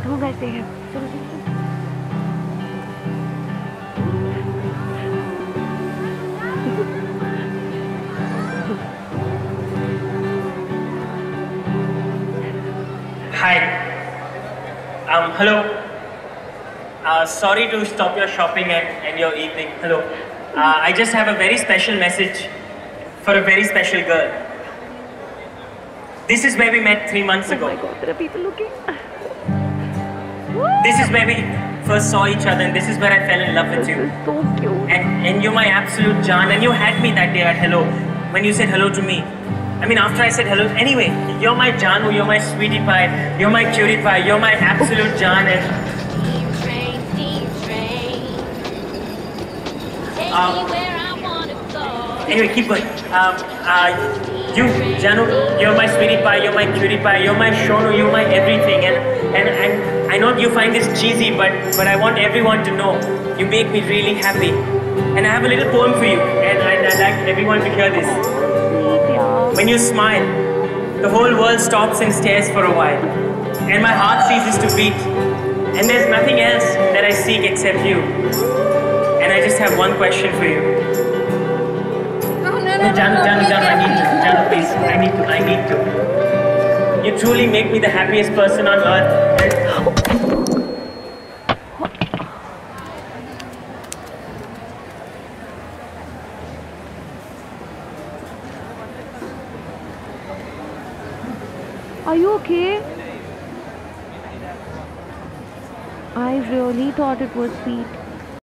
Come on guys, take him. चलो चलो चलो. Hi. Hello. Sorry to stop your shopping and your evening. Hello. I just have a very special message for a very special girl. This is where we met 3 months ago. Oh my God, there are people looking. This is where we first saw each other, and this is where I fell in love with you. This is so cute. And you're my absolute Jaan, and you had me that day at hello when you said hello to me. I mean, after I said hello, anyway, you're my Jaanu, you're my sweetie pie, you're my cutie pie, you're my absolute Jaan. And anyway, keep going. You, Jaanu, you're my sweetie pie, you're my cutie pie, you're my Shonu, you're my everything. And I know you find this cheesy, but I want everyone to know you make me really happy. And I have a little poem for you, and I'd like everyone to hear this. When you smile, the whole world stops and stares for a while, and my heart ceases to beat, and there's nothing else that I seek except you. And I just have one question for you. No, Janu, I need to. Janu, please, I need to. You truly make me the happiest person on earth. Are you okay? I really thought it was sweet.